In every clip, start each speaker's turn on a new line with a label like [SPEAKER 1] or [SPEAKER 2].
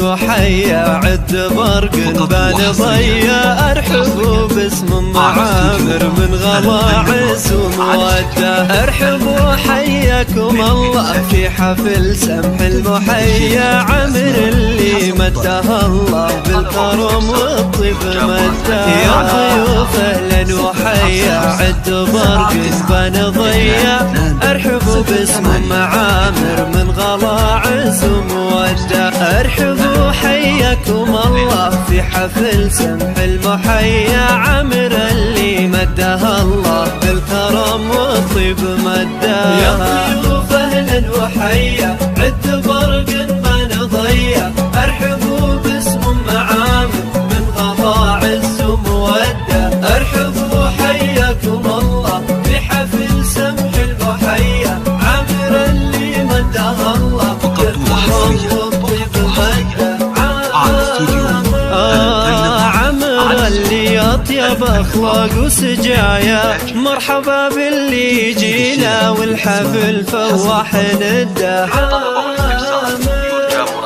[SPEAKER 1] وحيا عد برق بان ضيا ارحبوا باسم معامر من غواعز ومودة. ارحبوا حياكم الله في حفل سمح المحيا عمر اللي مدها الله بالكرم والطيب مده. يا ضيوف اهلا وحيا عد برق بان ضيا ارحبوا باسم معامر من غواعز ومودة. ارحبوا حياكم الله في حفل سمح المحيا عمر اللي مدها الله بالكرم والطيب مده. يا ضيوف اهلا وحيا عد برق بان ضيا ارحبوا باسم معامر من غواعز ومودة. ارحبوا حياكم الله في حفل سمح المحيا عمر اللي مدها الله بالكرم والطيب مده. عمر اللي اطيب اخلاق وسجايا مرحبا باللي يجينا والحفل فواح نده.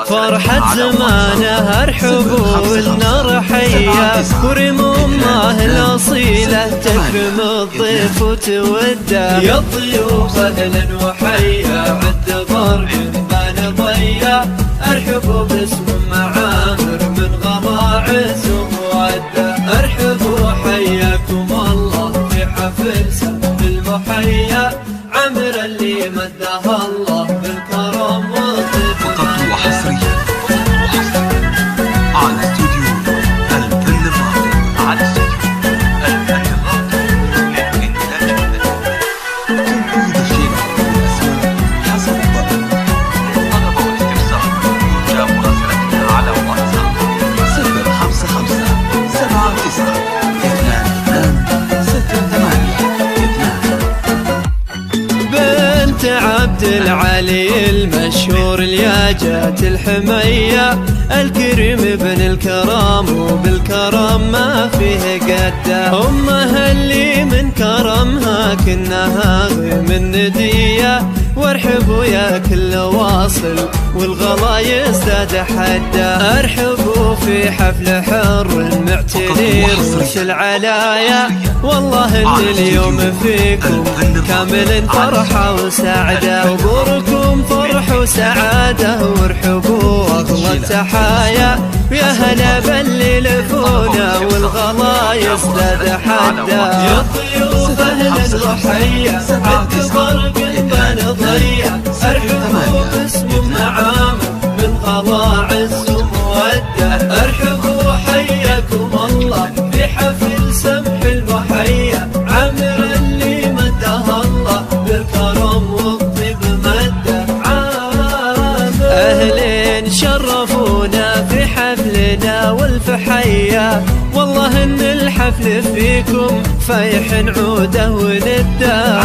[SPEAKER 1] فرحة زمانه ارحبوا والنار حيا ورم امه الاصيله تكرم الضيف وتوده. يا الضيوف اهلا وحيا عد برق بان ضيا ارحبوا باسم معامر من غواعز ومودة. ارحبوا حياكم الله في حفل سمح المحيا عمر اللي مدها الله بالكرم والطيب مده.
[SPEAKER 2] حصريا على استوديو الفن الراقي، على استوديو الفن الراقي للإنتاج الفني. تنفيذ الشراء والأسماء حسب الطلب. للطلب والاستفسار يرجى مراسلتنا على واتساب 055 79 22
[SPEAKER 1] بنت عبد العلي المشهور الياجات الحمية الكريم ابن الكرام وبالكرم ما فيه قده. امها اللي من كرمها كنها من ندية. وارحبوا يا كل واصل والغلا يزداد حده. ارحبوا في حفل حر معتدي روس العلايا والله ان اليوم فيكم كامل فرحة وسعادة. وبوركم فرح وسعادة وارحبوا اغلى التحايا. يا هلا باللي لفونا والغلا يزداد حده. يا الضيوف اهلا وحيا عد برق بان ضيا ارحبوا باسم معامر من غواعز ومودة. ارحبوا حياكم الله في حفل سمح المحيا عمر اللي مدها الله بالكرم والطيب مده. اهلين شرفونا في حفلنا والفحيا والله ان الحفل فيكم فايح عوده ونده.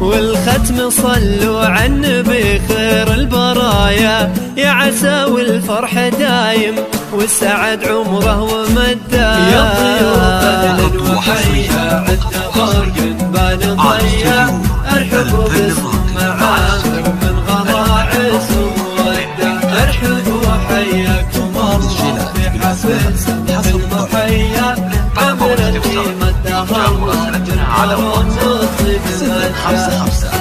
[SPEAKER 1] والختم صلوا على النبي خير البرايا يا عسى والفرح دايم والسعد عمره ومده. يا ضيوف اهلا وحيا عد برق بان ضيا ارحبوا باسم معامر من غواعز ومودة. ارحبوا حياكم الله في حفل سمح المحيا عمر اللي مدها الله بالكرم والطيب مده.